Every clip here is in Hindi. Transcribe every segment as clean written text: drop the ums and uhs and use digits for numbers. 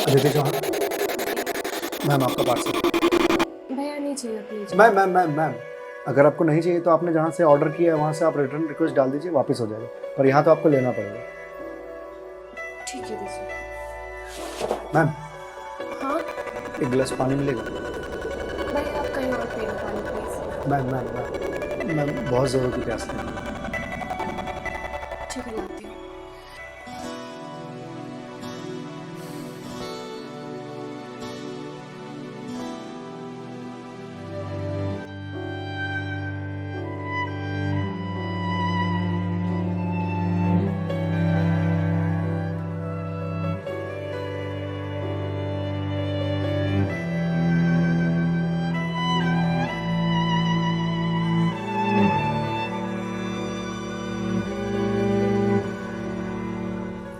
अदिति चौहान, मैम आपका पार्सल। भैया नहीं चाहिए प्लीज। मैम, अगर आपको नहीं चाहिए तो आपने जहाँ से ऑर्डर किया है वहाँ से आप रिटर्न रिक्वेस्ट डाल दीजिए, वापस हो जाएगा, पर यहाँ तो आपको लेना पड़ेगा। ठीक है दीजिए। मैम, हाँ एक गिलास पानी मिलेगा? भैया आप कहीं और पी लो पानी प्लीज। मैम बहुत ज़ोरों की प्यास लगी। ठीक है लाती हूँ।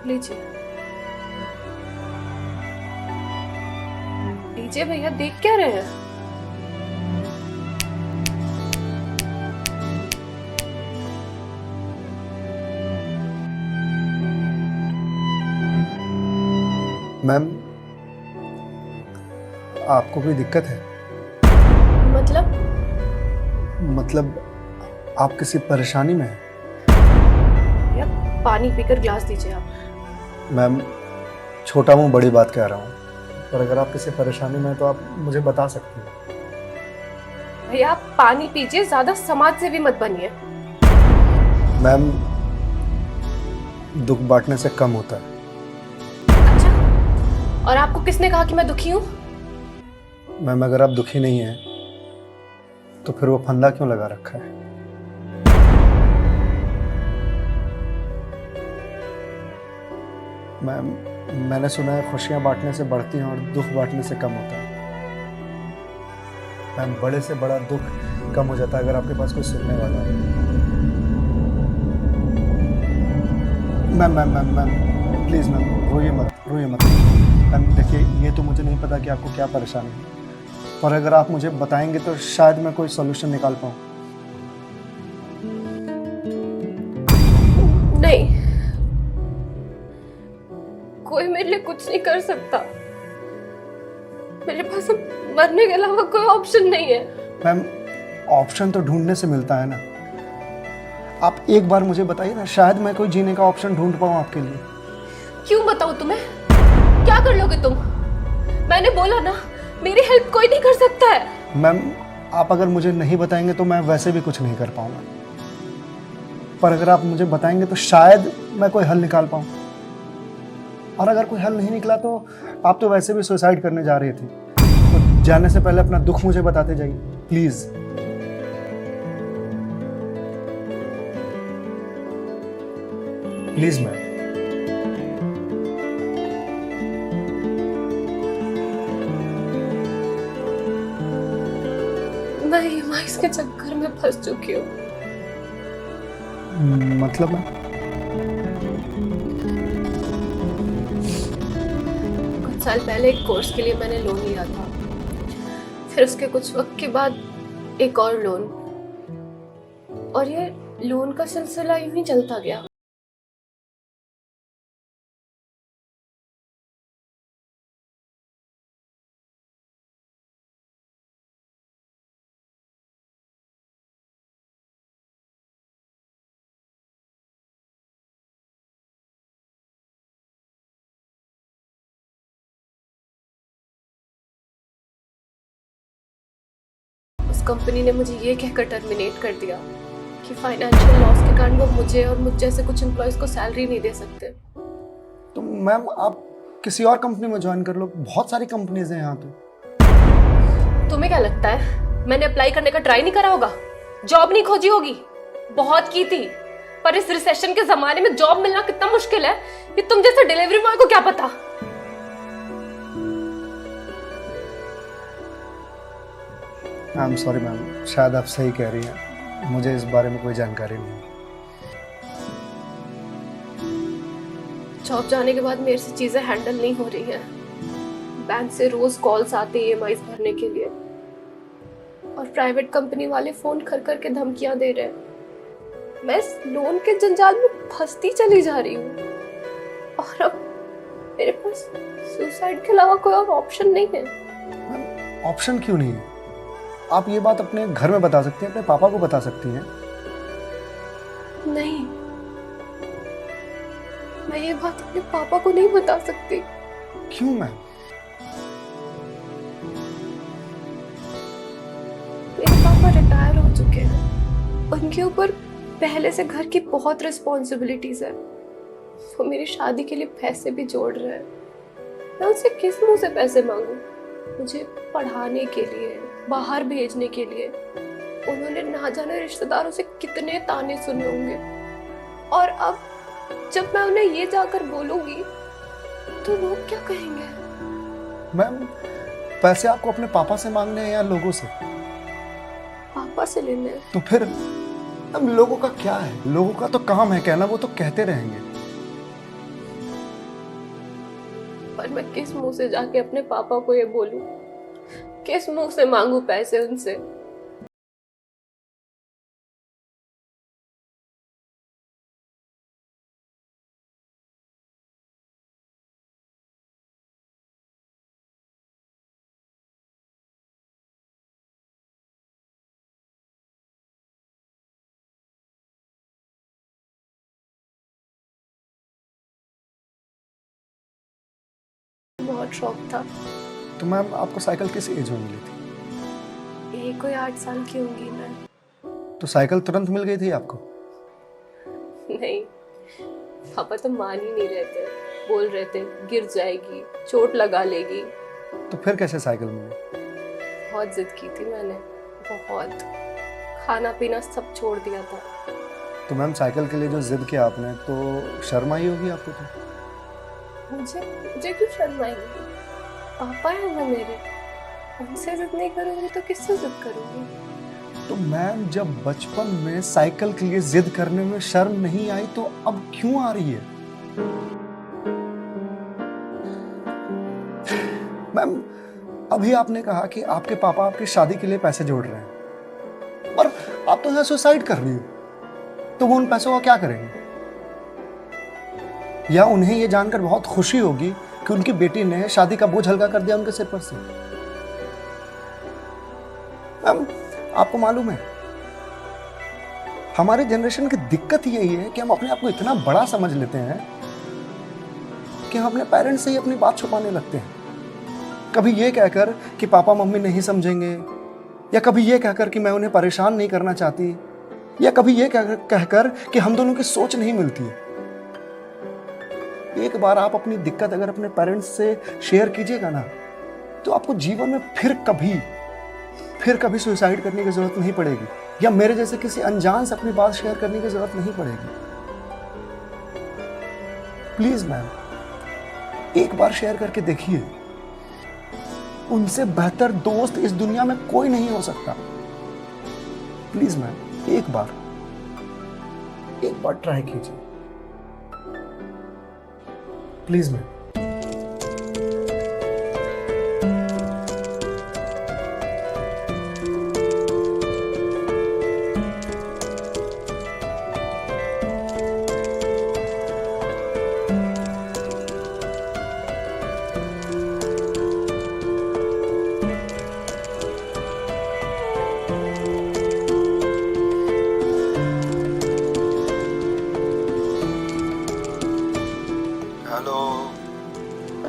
लीजिए लीजिए भैया, देख क्या रहे हैं? मैम, आपको कोई दिक्कत है? मतलब आप किसी परेशानी में हैं? भैया पानी पीकर ग्लास दीजिए आप। मैम, छोटा मुंह बड़ी बात कह रहा हूँ, पर अगर आप किसी परेशानी में हैं तो आप मुझे बता सकती हैं। भैया आप पानी पीजिए, ज्यादा समाज से भी मत बनिए। मैम, दुख बांटने से कम होता है। अच्छा, और आपको किसने कहा कि मैं दुखी हूँ? मैम, अगर आप दुखी नहीं हैं तो फिर वो फंदा क्यों लगा रखा है? मैम, मैंने सुना है खुशियां बांटने से बढ़ती हैं और दुख बांटने से कम होता है। मैम, बड़े से बड़ा दुख कम हो जाता है अगर आपके पास कोई सुनने वाला है। मैम प्लीज़ मैम, रोइए मत। मैम देखिए, ये तो मुझे नहीं पता कि आपको क्या परेशानी है, पर अगर आप मुझे बताएंगे तो शायद मैं कोई सॉल्यूशन निकाल पाऊँ। नहीं, कोई मेरे लिए कुछ नहीं कर सकता। मेरे पास अब मरने के अलावा कोई ऑप्शन नहीं है। मैम, ऑप्शन तो ढूंढने से मिलता है ना। आप एक बार मुझे बताइए ना, शायद मैं कोई जीने का ऑप्शन ढूंढ पाऊँ आपके लिए। क्यों बताऊं तुम्हें? क्या कर लोगे तुम? मैंने बोला ना, मेरी हेल्प कोई नहीं कर सकता है। मैम, आप अगर मुझे नहीं बताएंगे तो मैं वैसे भी कुछ नहीं कर पाऊंगा, पर अगर आप मुझे बताएंगे तो शायद मैं कोई हल निकाल पाऊँ। और अगर कोई हल नहीं निकला तो आप तो वैसे भी सुसाइड करने जा रही थी, तो जाने से पहले अपना दुख मुझे बताते जाइए प्लीज। Please ma'am. मैं ईएमआईस के चक्कर में फंस चुकी हूँ। मतलब मैम? कुछ साल पहले एक कोर्स के लिए मैंने लोन लिया था, फिर उसके कुछ वक्त के बाद एक और लोन, और ये लोन का सिलसिला यूं ही चलता गया। उस कंपनी ने मुझे ये कहकर टर्मिनेट कर दिया कि फाइनेंशियल लॉस के कारण वो मुझे और मुझ जैसे कुछ एम्प्लॉयज को सैलरी नहीं दे सकते। तो मैम, आप किसी और कंपनी में ज्वाइन कर लो, बहुत सारी कंपनीज हैं यहाँ पे। तुम्हें क्या लगता है मैंने अप्लाई करने का ट्राई नहीं करा होगा? जॉब नहीं खोजी होगी? बहुत की थी, पर इस रिसेशन के जमाने में जॉब मिलना कितना मुश्किल है ये तुम जैसे डिलीवरी बॉय को क्या पता। आई एम सॉरी मैम, शायद आप सही कह रही हैं, मुझे इस बारे में कोई जानकारी नहीं। जॉब जाने के बाद मेरे से चीजें हैंडल नहीं हो रही हैं। बैंक से रोज कॉल्स आते ईएमआईज भरने के लिए, और प्राइवेट कंपनी वाले फोन कर कर के धमकियां दे रहे हैं। मैं इस लोन के जंजाल में फंसती चली जा रही हूँ, और अब मेरे पास सुसाइड के अलावा कोई और ऑप्शन नहीं है। मैम ऑप्शन क्यों नहीं है? आप ये बात अपने घर में बता सकती हैं, अपने पापा को बता सकती हैं। नहीं, मैं ये बात अपने पापा को नहीं बता सकती। क्यों मैम? मेरे पापा रिटायर हो चुके हैं, उनके ऊपर पहले से घर की बहुत रिस्पॉन्सिबिलिटीज है। वो मेरी शादी के लिए पैसे भी जोड़ रहे हैं। मैं उनसे किस मुंह से पैसे मांगू? मुझे पढ़ाने के लिए, बाहर भेजने के लिए उन्होंने ना जाने रिश्तेदारों से कितने ताने सुने होंगे, और अब जब मैं उन्हें ये जाकर बोलूंगी तो लोग क्या कहेंगे? मैम पैसे आपको अपने पापा से मांगने हैं या लोगों से? पापा से लेने हैं। तो फिर अब लोगों का क्या है? लोगों का तो काम है कहना, वो तो कहते रहेंगे। पर मैं किस मुंह से जाके अपने पापा को ये बोलूं? किस मुंह से मांगू पैसे उनसे? बहुत शौक था। तो मैम आपको साइकिल किस एज में मिली थी? ये कोई 8 साल की होंगी मैं। तो साइकिल तुरंत मिल गई थी आपको? नहीं, पापा तो मान ही नहीं रहे थे। बोल रहे थे गिर जाएगी, चोट लगा लेगी। तो फिर कैसे साइकिल मिली? बहुत जिद की थी मैंने, बहुत। खाना पीना सब छोड़ दिया था। तो मैम साइकिल के लिए जो जिद किया आपने, तो शर्म आई होगी आपको? तो मुझे क्यों शर्म आएगी? पापा है वो मेरे, उनसे जिद नहीं करूंगी तो किससे जिद करूंगी? तो मैम जब बचपन में साइकिल के लिए जिद करने में शर्म नहीं आई, तो अब क्यों आ रही है? मैम अभी आपने कहा कि आपके पापा आपकी शादी के लिए पैसे जोड़ रहे हैं, पर आप तो यहाँ सुसाइड कर रही हो, तो वो उन पैसों का क्या करेंगे? या उन्हें ये जानकर बहुत खुशी होगी कि उनकी बेटी ने शादी का बोझ हल्का कर दिया उनके सिर पर से। मैम आपको मालूम है, हमारे जनरेशन की दिक्कत यही है कि हम अपने आप को इतना बड़ा समझ लेते हैं कि हम अपने पेरेंट्स से ही अपनी बात छुपाने लगते हैं। कभी ये कहकर कि पापा मम्मी नहीं समझेंगे, या कभी ये कहकर कि मैं उन्हें परेशान नहीं करना चाहती, या कभी ये कहकर कि हम दोनों की सोच नहीं मिलती है। एक बार आप अपनी दिक्कत अगर अपने पेरेंट्स से शेयर कीजिएगा ना, तो आपको जीवन में फिर कभी सुसाइड करने की जरूरत नहीं पड़ेगी, या मेरे जैसे किसी अनजान से अपनी बात शेयर करने की जरूरत नहीं पड़ेगी। प्लीज मैम एक बार शेयर करके देखिए, उनसे बेहतर दोस्त इस दुनिया में कोई नहीं हो सकता। प्लीज मैम एक बार ट्राई कीजिए, प्लीज मैम।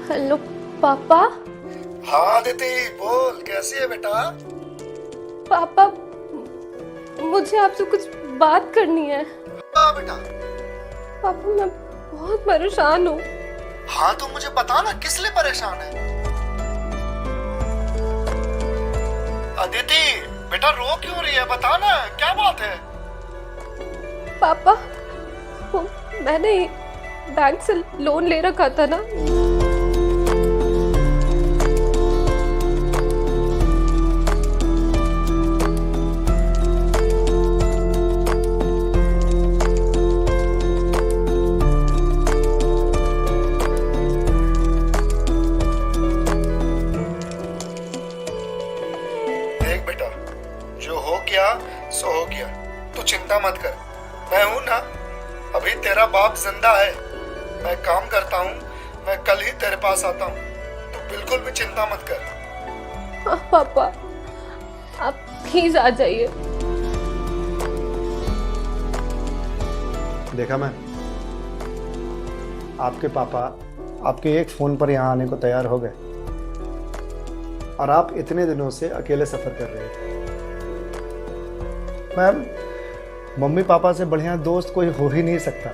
हेलो पापा। हाँ दीदी बोल, कैसी है बेटा? पापा मुझे आपसे कुछ बात करनी है। हाँ बेटा। पापा मैं बहुत परेशान हूँ। हाँ तो मुझे बता ना, किस लिए परेशान है? अदिति बेटा रो क्यों रही है, बता ना क्या बात है? पापा, वो मैंने बैंक से लोन ले रखा था ना। देख बेटा, जो हो गया सो हो गया, तू चिंता मत कर। मैं हूं ना, अभी तेरा बाप जिंदा है। मैं काम करता हूँ, मैं कल ही तेरे पास आता हूँ। तू बिल्कुल भी चिंता मत कर। हाँ पापा, आप प्लीज आ जाइए। देखा मैं, आपके पापा आपके एक फोन पर यहाँ आने को तैयार हो गए और आप इतने दिनों से अकेले सफर कर रहे थे। मैम, मम्मी पापा से बढ़िया दोस्त कोई हो ही नहीं सकता।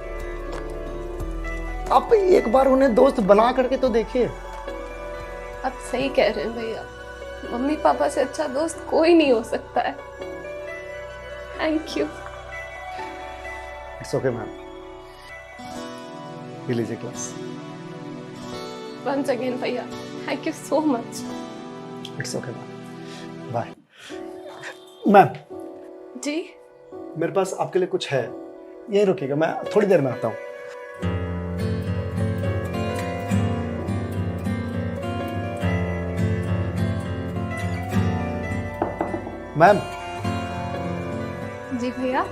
आप एक बार उन्हें दोस्त बना करके तो देखिए। आप सही कह रहे हैं भैया, मम्मी पापा से अच्छा दोस्त कोई नहीं हो सकता है। Thank you. It's okay ma'am, ये लीजिए ग्लास। वंस अगेन भैया, thank you so much. It's okay ma'am, bye. Ma'am, जी मेरे पास आपके लिए कुछ है, यही रुकिएगा, मैं थोड़ी देर में आता हूँ। मैम। जी भैया।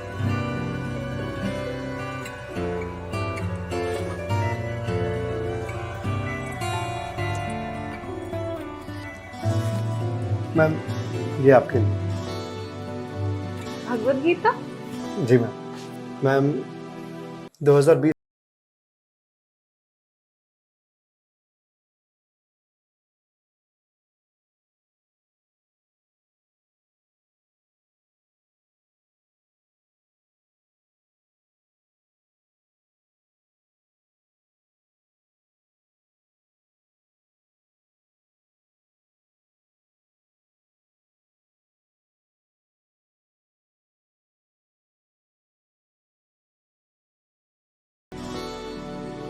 मैम, ये आपके लिए। भगवत गीता। जी मैम। मैम, 2020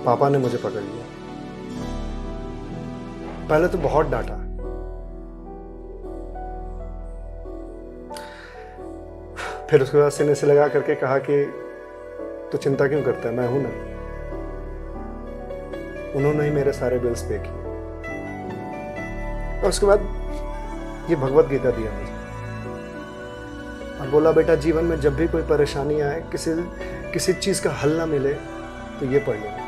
पापा ने मुझे पकड़ लिया। पहले तो बहुत डांटा, फिर उसके बाद सीने से लगा करके कहा कि तू चिंता क्यों करता है, मैं हूं ना। उन्होंने ही मेरे सारे बिल्स पे किए और उसके बाद ये भगवत गीता दिया मुझे और बोला, बेटा जीवन में जब भी कोई परेशानी आए, किसी चीज का हल ना मिले तो ये पढ़ लेना,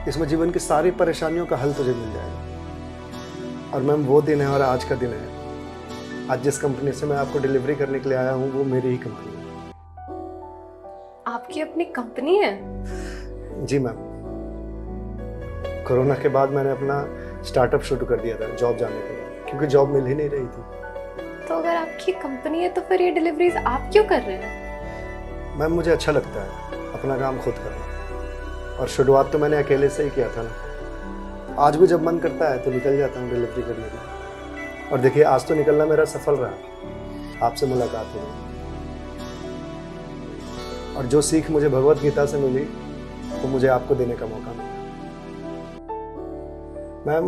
इसमें जीवन की सारी परेशानियों का हल तुझे मिल जाएगा। और मैम, वो दिन है और आज का दिन है। आज जिस कंपनी से मैं आपको डिलीवरी करने के लिए आया हूँ, वो मेरी ही कंपनी है। आपकी अपनी कंपनी है? जी मैम। कोरोना के बाद मैंने अपना स्टार्टअप शुरू कर दिया था जॉब जाने के बाद, क्योंकि जॉब मिल ही नहीं रही थी। तो अगर आपकी कंपनी है तो फिर ये डिलीवरीज आप क्यों कर रहे हैं? मैम, मुझे अच्छा लगता है अपना काम खुद करना, और शुरुआत तो मैंने अकेले से ही किया था ना। आज भी जब मन करता है तो निकल जाता हूँ डिलीवरी करने के लिए। और देखिए, आज तो निकलना मेरा सफल रहा, आपसे मुलाकात हुई और जो सीख मुझे भगवत गीता से मिली वो मुझे आपको देने का मौका मिला। मैम,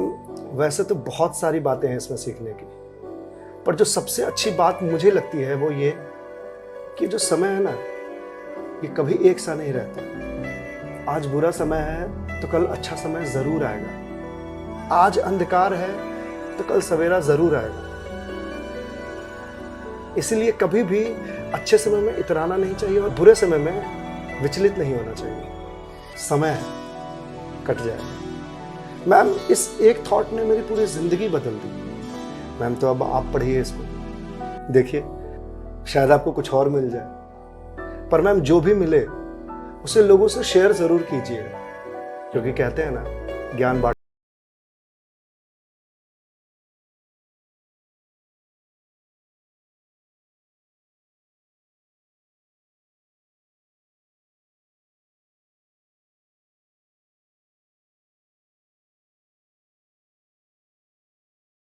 वैसे तो बहुत सारी बातें हैं इसमें सीखने की, पर जो सबसे अच्छी बात मुझे लगती है वो ये कि जो समय है ना, ये कभी एक सा नहीं रहता। आज बुरा समय है तो कल अच्छा समय जरूर आएगा। आज अंधकार है तो कल सवेरा जरूर आएगा। इसलिए कभी भी अच्छे समय में इतराना नहीं चाहिए और बुरे समय में विचलित नहीं होना चाहिए। समय है, कट जाएगा। मैम, इस एक थॉट ने मेरी पूरी जिंदगी बदल दी। मैम, तो अब आप पढ़िए इसको, देखिए शायद आपको कुछ और मिल जाए। पर मैम, जो भी मिले उसे लोगों से शेयर जरूर कीजिए, क्योंकि कहते हैं ना, ज्ञान बांटना